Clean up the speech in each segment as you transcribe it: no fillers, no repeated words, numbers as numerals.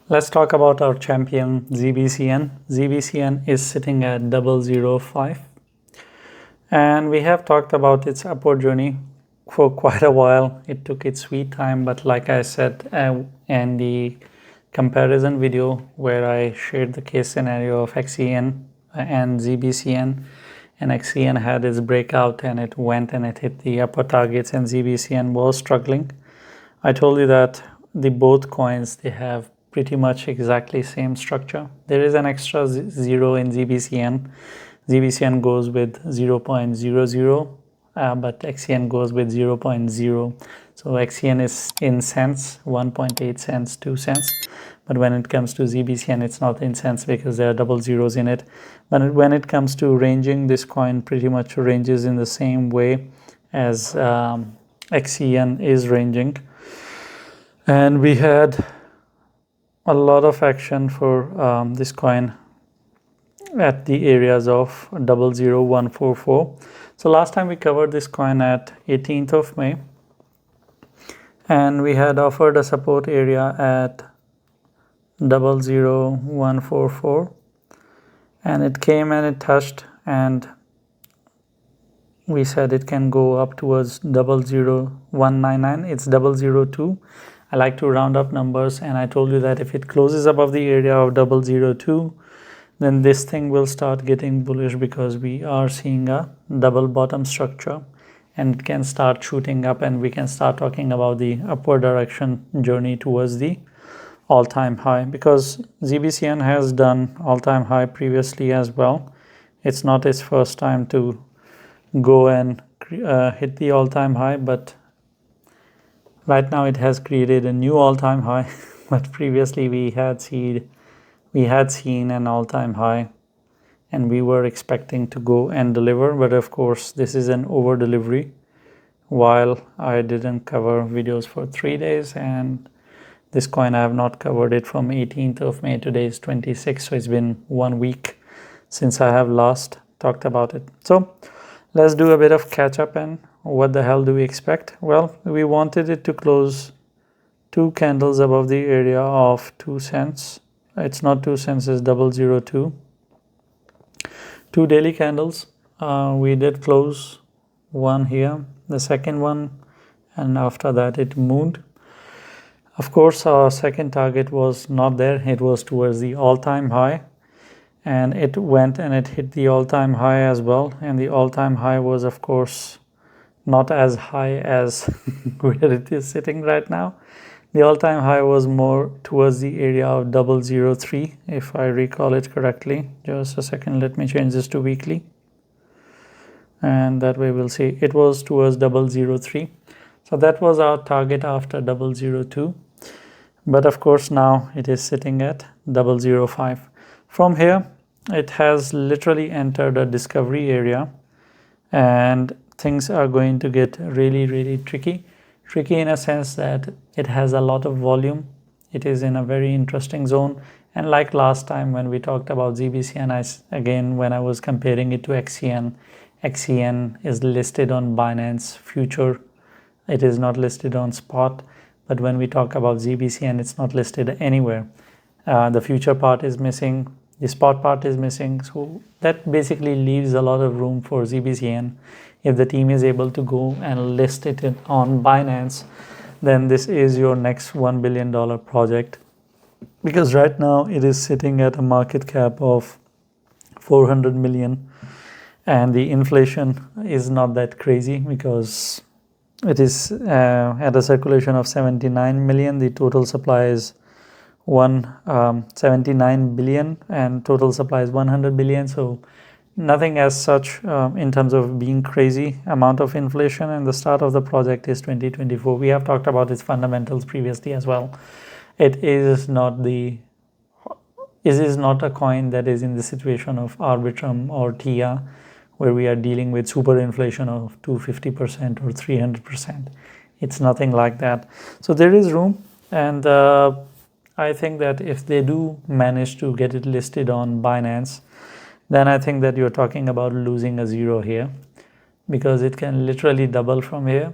Let's talk about our champion ZBCN. ZBCN is sitting at 005, and we have talked about its upward journey for quite a while. It took its sweet time, but like I said in the comparison video where I shared the case scenario of XEN and ZBCN, and XEN had its breakout and it went and it hit the upper targets, and ZBCN was struggling. I told you that the both coins, they have pretty much exactly same structure. There is an extra zero in ZBCN. ZBCN goes with 0.00, but XCN goes with 0.0. So XCN is in cents, 1.8 cents, 2 cents. But when it comes to ZBCN, it's not in cents because there are double zeros in it. But when it comes to ranging, this coin pretty much ranges in the same way as XCN is ranging. And we had a lot of action for this coin at the areas of 00144. So last time we covered this coin at 18th of May, and we had offered a support area at 00144, and it came and it touched, and we said it can go up towards 00199. It's 002. I like to round up numbers, and I told you that if it closes above the area of 002, then this thing will start getting bullish because we are seeing a double bottom structure, and it can start shooting up, and we can start talking about the upward direction journey towards the all-time high, because ZBCN has done all-time high previously as well. It's not its first time to go and hit the all-time high, but right now it has created a new all-time high. But previously we had seen an all-time high, and we were expecting to go and deliver, but of course this is an over delivery. While I didn't cover videos for 3 days, and this coin I have not covered it from 18th of May. Today is 26th, so it's been 1 week since I have last talked about it. So let's do a bit of catch up. And what the hell do we expect? Well, we wanted it to close 2 candles above the area of 2 cents. It's not 2 cents, it's 002. 2 daily candles. We did close one here, the second one, and after that it moved. Of course, our second target was not there. It was towards the all-time high, and it went and it hit the all-time high as well. And the all-time high was, of course, not as high as where it is sitting right now. The all-time high was more towards the area of 003, if I recall it correctly. Just a second, let me change this to weekly, and that way we'll see. It was towards 003. So that was our target after 002. But of course now it is sitting at 005. From here, it has literally entered a discovery area, and things are going to get really, really tricky. Tricky in a sense that it has a lot of volume. It is in a very interesting zone. And like last time when we talked about ZBCN, again, when I was comparing it to XCN, XCN is listed on Binance Future. It is not listed on spot. But when we talk about ZBCN, it's not listed anywhere. The future part is missing. The spot part is missing. So that basically leaves a lot of room for ZBCN. If the team is able to go and list it on Binance, then this is your next $1 billion project. Because right now it is sitting at a market cap of 400 million. And the inflation is not that crazy because it is at a circulation of 79 million. The total supply is 179 billion, and total supply is 100 billion. So nothing as such in terms of being crazy amount of inflation. And the start of the project is 2024. We have talked about its fundamentals previously as well. It is not a coin that is in the situation of Arbitrum or TIA, where we are dealing with super inflation of 250% or 300%. It's nothing like that. So there is room, and I think that if they do manage to get it listed on Binance, then I think that you're talking about losing a zero here, because it can literally double from here.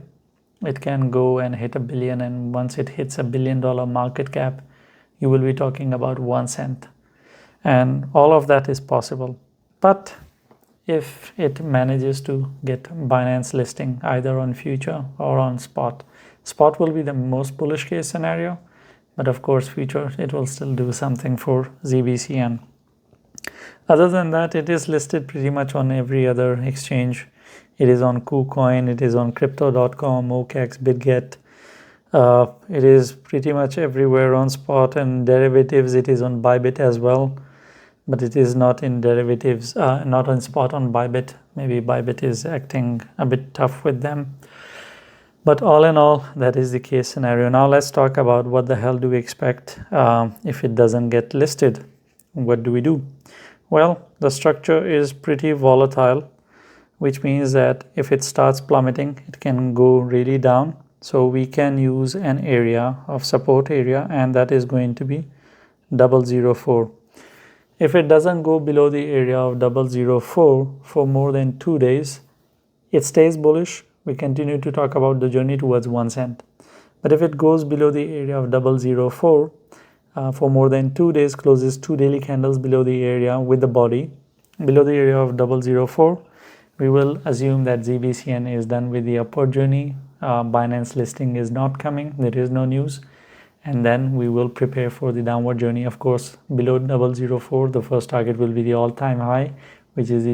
It can go and hit $1 billion, and once it hits $1 billion market cap, you will be talking about 1 cent. And all of that is possible. But if it manages to get Binance listing either on future or on spot, spot will be the most bullish case scenario, but of course future it will still do something for ZBCN. Other than that, it is listed pretty much on every other exchange. It is on KuCoin, it is on crypto.com, OKEx, BitGet. It is pretty much everywhere on spot, and derivatives it is on Bybit as well, but it is not in derivatives, not on spot on Bybit. Maybe Bybit is acting a bit tough with them. But all in all, that is the case scenario. Now let's talk about what the hell do we expect if it doesn't get listed. What do we do? Well, the structure is pretty volatile, which means that if it starts plummeting, it can go really down. So we can use an area of support area, and that is going to be 004. If it doesn't go below the area of 004 for more than 2 days, it stays bullish. We continue to talk about the journey towards 1 cent. But if it goes below the area of 004 for more than 2 days, closes 2 daily candles below the area with the body below the area of 004, we will assume that ZBCN is done with the upward journey. Binance listing is not coming, there is no news, and then we will prepare for the downward journey. Of course, below 004, the first target will be the all-time high, which is the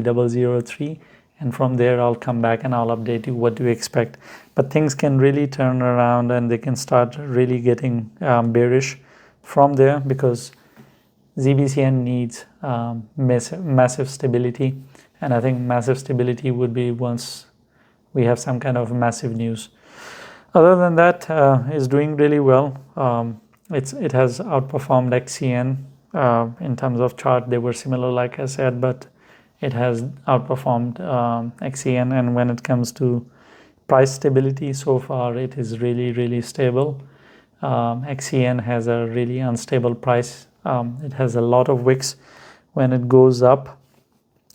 003, and from there I'll come back and I'll update you what to expect. But things can really turn around and they can start really getting bearish from there, because ZBCN needs massive stability, and I think massive stability would be once we have some kind of massive news. Other than that, it's doing really well. It has outperformed XCN in terms of chart. They were similar, like I said, but it has outperformed XCN. And when it comes to price stability, so far it is really stable. XCN has a really unstable price. It has a lot of wicks. When it goes up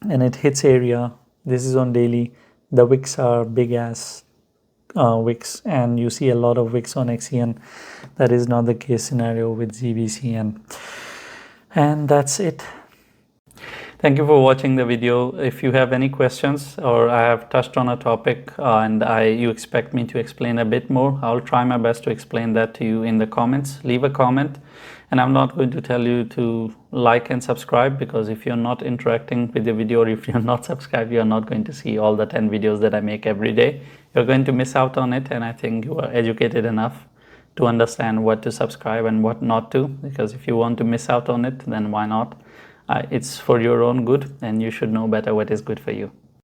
and it hits area, this is on daily, the wicks are big ass wicks, and you see a lot of wicks on XCN. That is not the case scenario with ZBCN. And that's it. Thank you for watching the video. If you have any questions, or I have touched on a topic and you expect me to explain a bit more, I'll try my best to explain that to you in the comments. Leave a comment, and I'm not going to tell you to like and subscribe, because if you're not interacting with the video, or if you're not subscribed, you're not going to see all the 10 videos that I make every day. You're going to miss out on it, and I think you are educated enough to understand what to subscribe and what not to, because if you want to miss out on it, then why not? It's for your own good, and you should know better what is good for you.